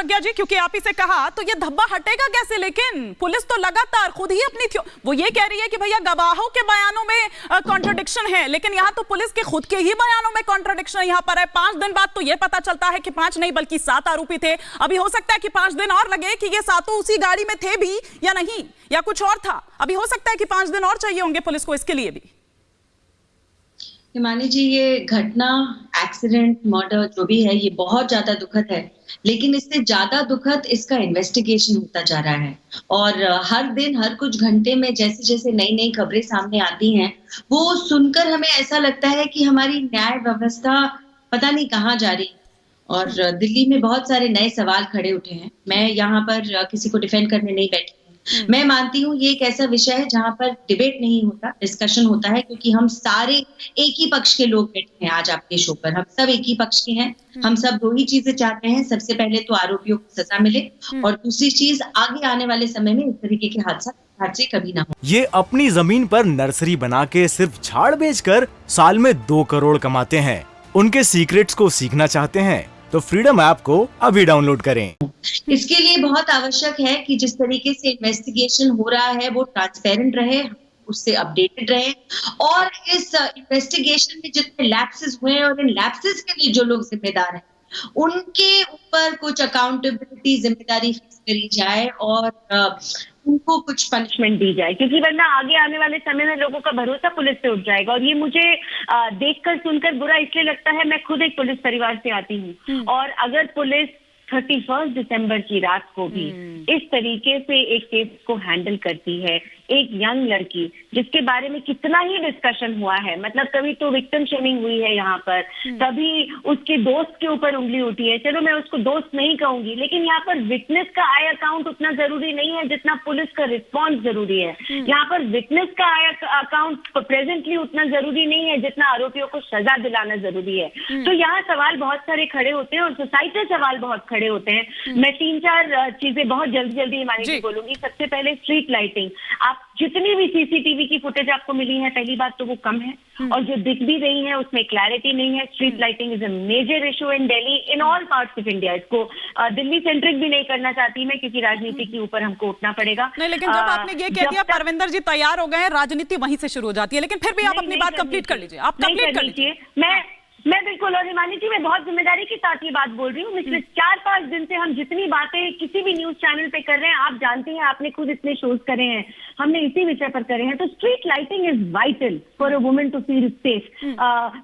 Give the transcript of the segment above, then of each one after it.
प्रज्ञा जी, क्योंकि आप इसे कहा तो ये धब्बा हटेगा कैसे? लेकिन पुलिस तो लगातार खुद ही अपनी वो ये कह रही है कि भैया गवाहों के बयानों में कॉन्ट्रडिक्शन है, लेकिन यहाँ तो पुलिस के खुद के ही बयानों में कॉन्ट्रडिक्शन यहाँ पर है। 5 दिन बाद तो ये पता चलता है कि 5 नहीं बल्कि 7 आरोपी थे। अभी हो सकता है कि 5 दिन और लगे कि ये सातों उसी गाड़ी में थे भी या नहीं, या कुछ और था। अभी हो सकता है कि 5 दिन और चाहिए होंगे पुलिस को इसके लिए भी। हिमानी जी, ये घटना, एक्सीडेंट, मर्डर जो भी है, ये बहुत ज्यादा दुखद है, लेकिन इससे ज्यादा दुखद इसका इन्वेस्टिगेशन होता जा रहा है। और हर दिन, हर कुछ घंटे में जैसे जैसे नई नई खबरें सामने आती हैं, वो सुनकर हमें ऐसा लगता है कि हमारी न्याय व्यवस्था पता नहीं कहाँ जा रही। और दिल्ली में बहुत सारे नए सवाल खड़े उठे हैं। मैं यहाँ पर किसी को डिफेंड करने नहीं बैठी। मैं मानती हूँ ये एक ऐसा विषय है जहाँ पर डिबेट नहीं होता, डिस्कशन होता है, क्योंकि हम सारे एक ही पक्ष के लोग बैठे हैं आज आपके शो पर। हम सब एक ही पक्ष के हैं, हम सब 2 ही चीजें चाहते हैं। सबसे पहले तो आरोपियों को सजा मिले, और दूसरी चीज, आगे आने वाले समय में इस तरीके के हादसे कभी ना हो। ये अपनी जमीन पर नर्सरी बना के सिर्फ झाड़ बेचकर साल में 2 करोड़ कमाते हैं। उनके सीक्रेट्स को सीखना चाहते हैं तो फ्रीडम ऐप को अभी डाउनलोड करें। इसके लिए बहुत आवश्यक है कि जिस तरीके से इन्वेस्टिगेशन हो रहा है वो ट्रांसपेरेंट रहे, उससे अपडेटेड रहे, और इस इन्वेस्टिगेशन में जितने लैप्सेस हुए हैं और इन लैप्सेस के लिए जो लोग जिम्मेदार हैं, उनके ऊपर कुछ अकाउंटेबिलिटी, जिम्मेदारी फिक्स करी जाए और उनको कुछ पनिशमेंट दी जाए, क्योंकि वरना आगे आने वाले समय में लोगों का भरोसा पुलिस पे उठ जाएगा। और ये मुझे देखकर सुनकर बुरा इसलिए लगता है, मैं खुद एक पुलिस परिवार से आती हूँ, और अगर पुलिस 31 दिसंबर की रात को भी इस तरीके से एक केस को हैंडल करती है, एक यंग लड़की जिसके बारे में कितना ही डिस्कशन हुआ है, मतलब कभी तो विक्टिम शेमिंग हुई है यहाँ पर, कभी उसके दोस्त के ऊपर उंगली उठी है। चलो मैं उसको दोस्त नहीं कहूंगी, लेकिन यहाँ पर विटनेस का आई अकाउंट उतना जरूरी नहीं है जितना पुलिस का रिस्पॉन्स जरूरी है। यहाँ पर विटनेस का आई अकाउंट प्रेजेंटली उतना जरूरी नहीं है जितना आरोपियों को सजा दिलाना जरूरी है। तो यहाँ सवाल बहुत सारे खड़े होते हैं और सोसाइटी सवाल बहुत खड़े होते हैं। मैं 3-4 चीजें बहुत जल्दी जल्दी हिमानी जी बोलूंगी। सबसे पहले स्ट्रीट लाइटिंग। आप जितनी भी सीसीटीवी की फुटेज आपको मिली है, पहली बात तो वो कम है, और जो दिख भी रही है उसमें क्लैरिटी नहीं है। Street lighting is a major issue in Delhi, in all parts of India. इसको दिल्ली सेंट्रिक भी नहीं करना चाहती मैं, क्योंकि राजनीति के ऊपर हमको उठना पड़ेगा। नहीं, लेकिन जब आपने ये कह दिया परविंदर जी तैयार हो गए हैं, राजनीति वहीं से शुरू हो जाती है। लेकिन फिर भी आप अपनी बात कंप्लीट कर लीजिए, आप कंप्लीट कर लीजिए। मैं बिल्कुल, और हिमानी जी मैं बहुत जिम्मेदारी के साथ ये बात बोल रही हूँ। पिछले 4-5 दिन से हम जितनी बातें किसी भी न्यूज चैनल पे कर रहे हैं, आप जानते हैं, आपने खुद इतने शोज करे हैं, हमने इसी विषय पर करे हैं। तो street lighting is vital for a woman to feel safe.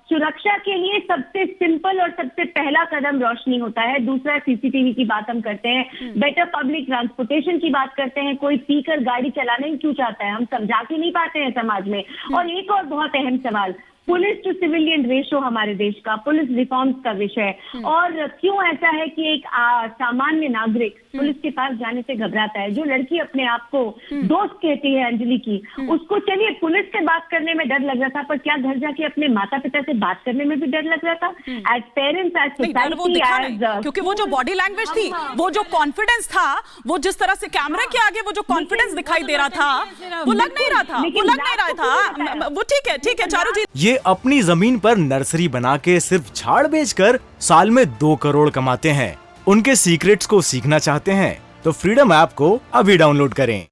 सुरक्षा के लिए सबसे सिंपल और सबसे पहला कदम रोशनी होता है। दूसरा, सीसीटीवी की बात हम करते हैं, बेटर पब्लिक ट्रांसपोर्टेशन की बात करते हैं। कोई पीकर गाड़ी चलाना ही क्यों चाहता है? हम समझा के नहीं पाते हैं समाज में। और एक और बहुत अहम सवाल, पुलिस टू सिविलियन रेशो हमारे देश का, पुलिस रिफॉर्म्स का विषय। और क्यों ऐसा है कि एक सामान्य नागरिक पुलिस के पास जाने से घबराता है? जो लड़की अपने आप को दोस्त कहती है अंजलि की, उसको चलिए पुलिस से बात करने में डर लग रहा था, पर क्या घर जाके अपने माता पिता से बात करने में भी डर लग रहा था? एज पेरेंट्स, एज सोसाइटी, क्योंकि वो जो बॉडी लैंग्वेज थी, वो जो कॉन्फिडेंस था, वो जिस तरह से कैमरे के आगे वो जो कॉन्फिडेंस दिखाई दे रहा था, वो लग नहीं रहा था, वो लग नहीं रहा था। वो ठीक है चारू जी। ये अपनी जमीन पर नर्सरी बना के सिर्फ झाड़ बेचकर साल में 2 करोड़ कमाते हैं। उनके सीक्रेट्स को सीखना चाहते हैं तो फ्रीडम ऐप को अभी डाउनलोड करें।